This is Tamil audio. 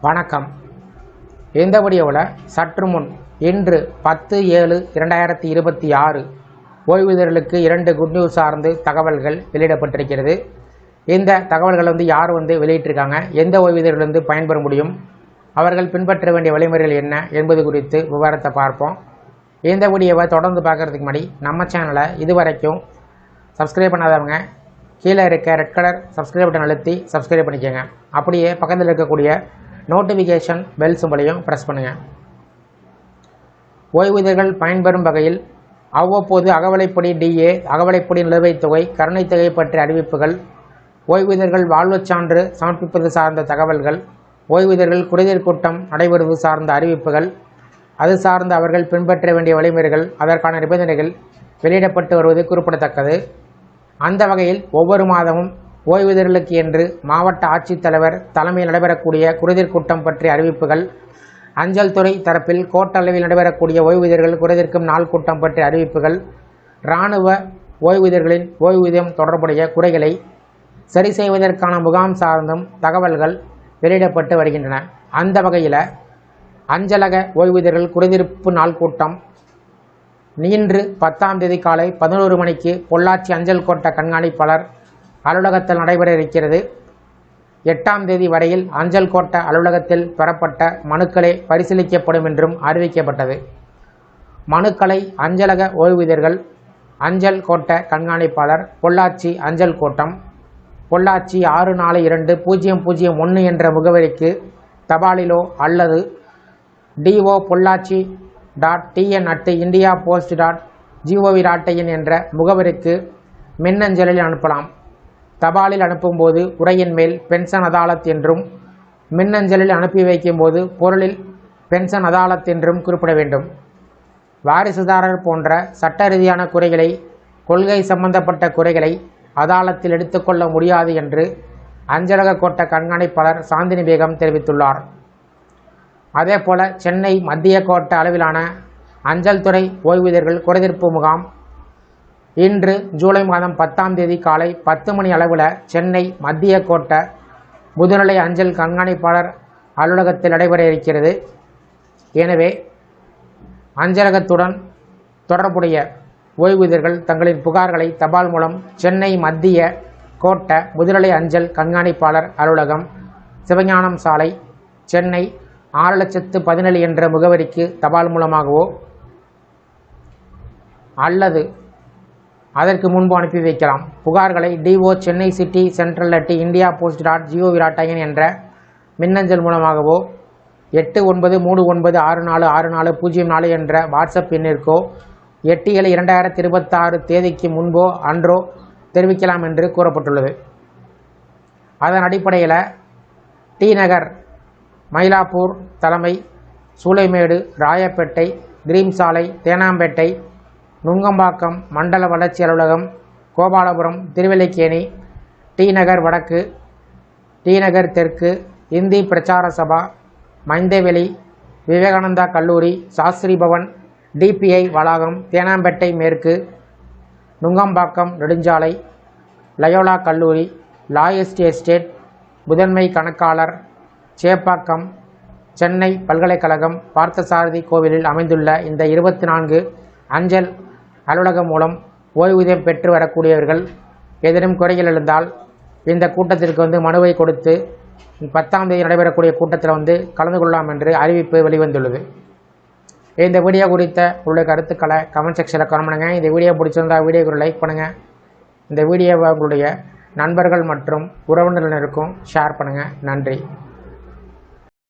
வணக்கம். இந்த வீடியோவில் சற்று முன் இன்று 10/7/2026 ஓய்வூதியர்களுக்கு 2 குட் நியூஸ் சார்ந்து தகவல்கள் வெளியிடப்பட்டிருக்கிறது. இந்த தகவல்கள் யார் வெளியிட்டிருக்காங்க, எந்த ஓய்வூதியர்கள் பயன்பெற முடியும், அவர்கள் பின்பற்ற வேண்டிய வழிமுறைகள் என்ன என்பது குறித்து விவரத்தை பார்ப்போம். இந்த வீடியோவை தொடர்ந்து பார்க்குறதுக்கு முன்னாடி நம்ம சேனலை இதுவரைக்கும் சப்ஸ்கிரைப் பண்ணாதவங்க கீழே இருக்க ரெட் கலர் சப்ஸ்கிரைப் பட்டன் அழுத்தி சப்ஸ்கிரைப் பண்ணிக்கோங்க. அப்படியே பக்கத்தில் இருக்கக்கூடிய நோட்டிஃபிகேஷன் பெல் சிம்பலையும் ப்ரெஸ் பண்ணுங்கள். ஓய்வூதியர்கள் பயன்பெறும் வகையில் அவ்வப்போது அகவலைப்படி டிஏ, அகவலைப்படி நிலுவைத் தொகை, கருணைத் தொகை பற்றிய அறிவிப்புகள், ஓய்வூதியர்கள் வாழ்வுச் சான்று சமர்ப்பிப்பது சார்ந்த தகவல்கள், ஓய்வூதியர்கள் குறைதீர் கூட்டம் நடைபெறுவது சார்ந்த அறிவிப்புகள், அது சார்ந்த அவர்கள் பின்பற்ற வேண்டிய வழிமுறைகள், அதற்கான நிபந்தனைகள் வெளியிடப்பட்டு வருவது குறிப்பிடத்தக்கது. அந்த வகையில் ஒவ்வொரு மாதமும் ஓய்வூதியர்களுக்கு என்று மாவட்ட ஆட்சித்தலைவர் தலைமையில் நடைபெறக்கூடிய குறைதீர் கூட்டம் பற்றிய அறிவிப்புகள், அஞ்சல் துறை தரப்பில் கோட்ட அளவில் நடைபெறக்கூடிய ஓய்வூதியர்கள் குறைதீர்க்கும் நாள் கூட்டம் பற்றிய அறிவிப்புகள், இராணுவ ஓய்வூதியர்களின் ஓய்வூதியம் தொடர்புடைய குறைகளை சரி செய்வதற்கான முகாம் சார்ந்தும் தகவல்கள் வெளியிடப்பட்டு வருகின்றன. அந்த வகையில் அஞ்சலக ஓய்வூதியர்கள் குறைதீர்ப்பு நாள் கூட்டம் இன்று 10ஆம் தேதி காலை 11 மணிக்கு பொள்ளாச்சி அஞ்சல் கோட்ட கண்காணிப்பாளர் அலுவலகத்தில் நடைபெற இருக்கிறது. 8ஆம் தேதி வரையில் அஞ்சல் கோட்ட அலுவலகத்தில் பெறப்பட்ட மனுக்களே பரிசீலிக்கப்படும் என்றும் அறிவிக்கப்பட்டது. மனுக்களை அஞ்சலக ஓய்வூதியர்கள் அஞ்சல் கோட்ட கண்காணிப்பாளர் பொள்ளாச்சி அஞ்சல் கோட்டம் பொள்ளாச்சி 642001 என்ற முகவரிக்கு தபாலிலோ அல்லது DO Pollacchi.tn@indiapost.gov.in என்ற முகவரிக்கு மின்னஞ்சலில் அனுப்பலாம். தபாலில் அனுப்பும்போது உரையின் மேல் பென்ஷன் அதாலத் என்றும், மின்னஞ்சலில் அனுப்பி வைக்கும்போது பொருளில் பென்ஷன் அதாலத் என்றும் குறிப்பிட வேண்டும். வாரிசுதாரர் போன்ற சட்ட ரீதியான குறைகளை, கொள்கை சம்பந்தப்பட்ட குறைகளை அதாலத்தில் எடுத்துக்கொள்ள முடியாது என்று அஞ்சலக கோட்ட கண்காணிப்பாளர் சாந்தினி பேகம் தெரிவித்துள்ளார். அதேபோல சென்னை மத்திய கோட்ட அளவிலான அஞ்சல் துறை ஓய்வூதியர்கள் குறைதீர்ப்பு முகாம் இன்று ஜூலை மாதம் 10ஆம் தேதி காலை 10 மணி அளவில் சென்னை மத்திய கோட்ட முதுநிலை அஞ்சல் கண்காணிப்பாளர் அலுவலகத்தில் நடைபெற இருக்கிறது. எனவே அஞ்சலகத்துடன் தொடர்புடைய ஓய்வூதியர்கள் தங்களின் புகார்களை தபால் மூலம் சென்னை மத்திய கோட்ட முதுநிலை அஞ்சல் கண்காணிப்பாளர் அலுவலகம், சிவஞானம் சாலை, சென்னை 6,17,000 என்ற முகவரிக்கு தபால் மூலமாகவோ அல்லது அதற்கு முன்பு அனுப்பி வைக்கலாம். புகார்களை DO சென்னை சிட்டி central@indiapost.gov.in என்ற மின்னஞ்சல் மூலமாகவோ 8939646404 என்ற வாட்ஸ்அப் எண்ணிற்கோ 8/7/2026 தேதிக்கு முன்போ அன்றோ தெரிவிக்கலாம் என்று கூறப்பட்டுள்ளது. அதன் அடிப்படையில் டி நகர், மயிலாப்பூர் தலைமை, சூளைமேடு, ராயப்பேட்டை, கிரீம் சாலை, தேனாம்பேட்டை, நுங்கம்பாக்கம் மண்டல வளர்ச்சி அலுவலகம், கோபாலபுரம், திருவல்லிக்கேணி, டி நகர் வடக்கு, டி நகர் தெற்கு, இந்தி பிரச்சார சபா, மைந்தவெளி, விவேகானந்தா கல்லூரி, சாஸ்திரி பவன், DPI வளாகம், தேனாம்பேட்டை மேற்கு, நுங்கம்பாக்கம் நெடுஞ்சாலை, லயோலா கல்லூரி, லாயஸ்ட் எஸ்டேட், முதன்மை கணக்காளர், சேப்பாக்கம், சென்னை பல்கலைக்கழகம், பார்த்தசாரதி கோவிலில் அமைந்துள்ள இந்த 24 அஞ்சல் அலுவலகம் மூலம் ஓய்வூதியம் பெற்று வரக்கூடியவர்கள் ஏதேனும் குறைகள் இருந்தால் இந்த கூட்டத்திற்கு மனுவை கொடுத்து 10ஆம் தேதி நடைபெறக்கூடிய கூட்டத்தில் கலந்து கொள்ளலாம் என்று அறிவிப்பு வெளிவந்துள்ளது. இந்த வீடியோ குறித்த உங்களுடைய கருத்துக்களை கமெண்ட் செக்ஷனில் கமெண்ட் பண்ணுங்கள். இந்த வீடியோ பிடிச்சிருந்தால் வீடியோக்கு லைக் பண்ணுங்கள். இந்த வீடியோவை உங்களுடைய நண்பர்கள் மற்றும் உறவினர்களுக்கும் ஷேர் பண்ணுங்கள். நன்றி.